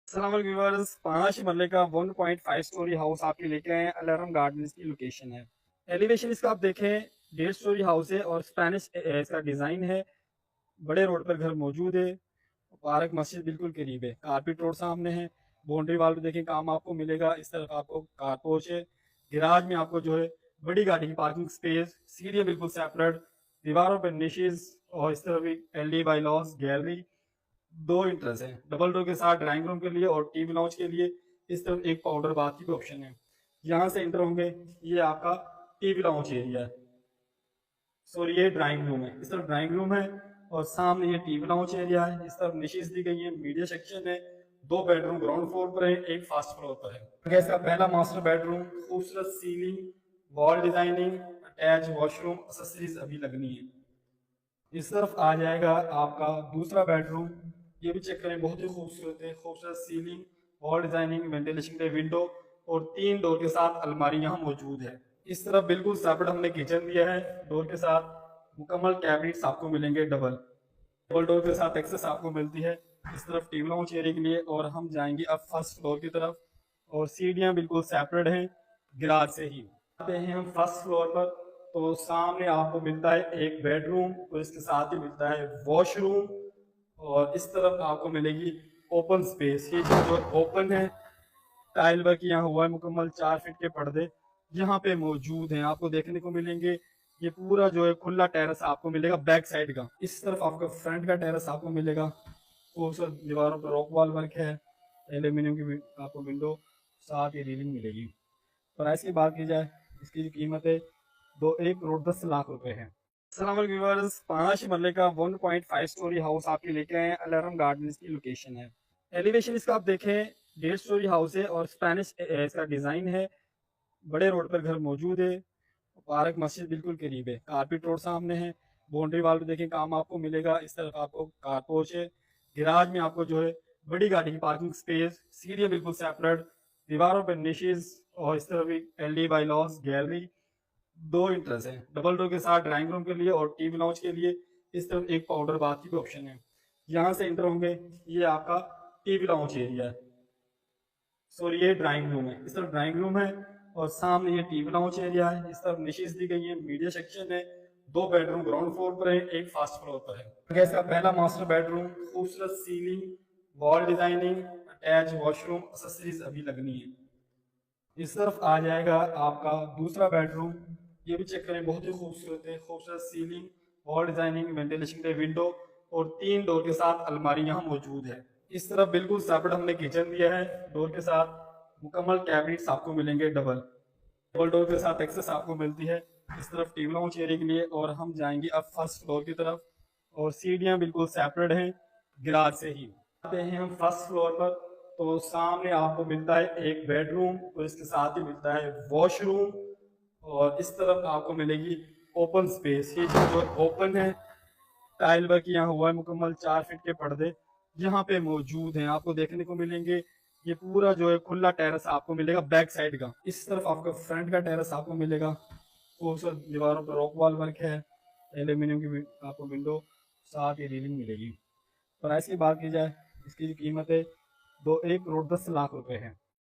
अस्सलाम वालेकुम व्यूअर्स, 5 मरले का 1.5 स्टोरी हाउस आपके लेके आए हैं। अलार्म गार्डन्स की लोकेशन है। एलिवेशन इसका आप देखें, 1.5 स्टोरी हाउस है और स्पेनिश इसका डिजाइन है। बड़े रोड पर घर मौजूद है। पार्क मस्जिद बिल्कुल करीब है। कारपेट रोड सामने है। बाउंड्री वाल पे देखें काम आपको मिलेगा। इस तरफ आपको कार पोर्च है। गिराज में आपको जो है बड़ी गाड़ी की पार्किंग स्पेस, सीढ़ियाँ बिल्कुल सेपरेट, दीवारों पर निशेज और इस तरफ एक एलडी बाई लॉस गैलरी। दो इंट्रेंस है, डबल डोर के साथ ड्राइंग रूम के लिए और टीवी लाउंज के लिए। इस तरफ एक पाउडर बाथ की भी ऑप्शन है। यहाँ से इंटर होंगे, ये आपका टीवी लाउंज एरिया है। सॉरी, ये ड्राइंग रूम है। इस तरफ ड्राइंग रूम है और सामने ये टीवी लाउंज एरिया है। इस तरफ निशेज दी गई है, मीडिया सेक्शन है। 2 बेडरूम ग्राउंड फ्लोर पर है, एक फर्स्ट फ्लोर पर है। इसका पहला मास्टर बेडरूम, खूबसूरत ceiling, wall designing, attach washroom, accessories अभी लगनी है। इस तरफ आ जाएगा आपका दूसरा बेडरूम। ये भी चेक करें, बहुत ही खूबसूरत है। खूबसूरत सीलिंग, वॉल डिजाइनिंग, वेंटिलेशन के विंडो और 3 डोर के साथ अलमारी यहाँ मौजूद है। इस तरफ बिल्कुल सेपरेट हमने किचन दिया है। डोर के साथ मुकम्मल कैबिनेट्स आपको मिलेंगे। डबल डबल डोर के साथ एक्सेस आपको मिलती है। इस तरफ टीवी लाउंज एरिया के लिए। और हम जाएंगे अब फर्स्ट फ्लोर की तरफ और सीढ़ियाँ बिल्कुल सेपरेट हैं गिराज से ही। आते हैं हम फर्स्ट फ्लोर पर, तो सामने आपको मिलता है एक बेडरूम और इसके साथ ही मिलता है वॉशरूम। और इस तरफ आपको मिलेगी ओपन स्पेस। ये जो ओपन है, टाइल वर्क यहाँ हुआ है मुकम्मल। 4 फीट के पर्दे यहाँ पे मौजूद हैं, आपको देखने को मिलेंगे। ये पूरा जो है खुला टेरेस आपको मिलेगा बैक साइड का। इस तरफ आपका फ्रंट का टेरेस आपको मिलेगा। खूबसूरत दीवारों पर रॉक वॉल वर्क है। एल्यूमिनियम की आपको विंडो, साथ ही रीलिंग मिलेगी। प्राइस की बात की जाए, इसकी जो कीमत है 1 करोड़ 10 लाख रुपए है। अस्सलाम वालेकुम व्यूअर्स, 5 मरले का 1.5 स्टोरी हाउस आपके लेके आए हैं। अलार्म गार्डन्स की लोकेशन है। एलिवेशन इसका आप देखें, 1.5 स्टोरी हाउस है और स्पेनिश इसका डिजाइन है। बड़े रोड पर घर मौजूद है। पार्क मस्जिद बिल्कुल करीब है। कारपेट रोड सामने है। बाउंड्री वाल पे देखें काम आपको मिलेगा। इस तरफ आपको कार पोर्च है। गिराज में आपको जो है बड़ी गाड़ी की पार्किंग स्पेस, सीढ़ियाँ बिल्कुल सेपरेट, दीवारों पर निशेज और इस तरफ एक एलडी बाई लॉस गैलरी। 2 इंट्रेंस है, डबल डोर के साथ ड्राइंग रूम के लिए और टीवी लाउंज के लिए। इस तरफ एक पाउडर बाथ की भी ऑप्शन है। यहाँ से इंटर होंगे, ये आपका टीवी लाउंज एरिया है। सॉरी, ये ड्राइंग रूम है। इस तरफ ड्राइंग रूम है और सामने ये टीवी लाउंज एरिया है। इस तरफ निशेज दी गई है, मीडिया सेक्शन है। 2 बेडरूम ग्राउंड फ्लोर पर है, एक फर्स्ट फ्लोर पर है। इसका पहला मास्टर बेडरूम, खूबसूरत ceiling, wall designing, attach washroom, accessories अभी लगनी है। इस तरफ आ जाएगा आपका दूसरा बेडरूम। ये भी चेक करें, बहुत ही खूबसूरत है। खूबसूरत सीलिंग, वॉल डिजाइनिंग, वेंटिलेशन के विंडो और 3 डोर के साथ अलमारी यहाँ मौजूद है। इस तरफ बिल्कुल सेपरेट हमने किचन दिया है। डोर के साथ मुकम्मल कैबिनेट्स आपको मिलेंगे। डबल डबल डोर के साथ एक्सेस आपको मिलती है। इस तरफ टीवी लाउंज एरिया के लिए। और हम जाएंगे अब फर्स्ट फ्लोर की तरफ और सीढ़ियाँ बिल्कुल सेपरेट हैं गिराज से ही। आते हैं हम फर्स्ट फ्लोर पर, तो सामने आपको मिलता है एक बेडरूम और इसके साथ ही मिलता है वॉशरूम। और इस तरफ आपको मिलेगी ओपन स्पेस। ये जो ओपन है, टाइल वर्क यहाँ हुआ है मुकम्मल। 4 फीट के पर्दे यहाँ पे मौजूद हैं, आपको देखने को मिलेंगे। ये पूरा जो है खुला टेरेस आपको मिलेगा बैक साइड का। इस तरफ आपका फ्रंट का टेरेस आपको मिलेगा। खूबसूरत दीवारों पर रॉक वॉल वर्क है। एल्यूमिनियम की आपको विंडो, साथ ही रीलिंग मिलेगी। प्राइस की बात की जाए, इसकी जो कीमत है 1 करोड़ 10 लाख रुपए है।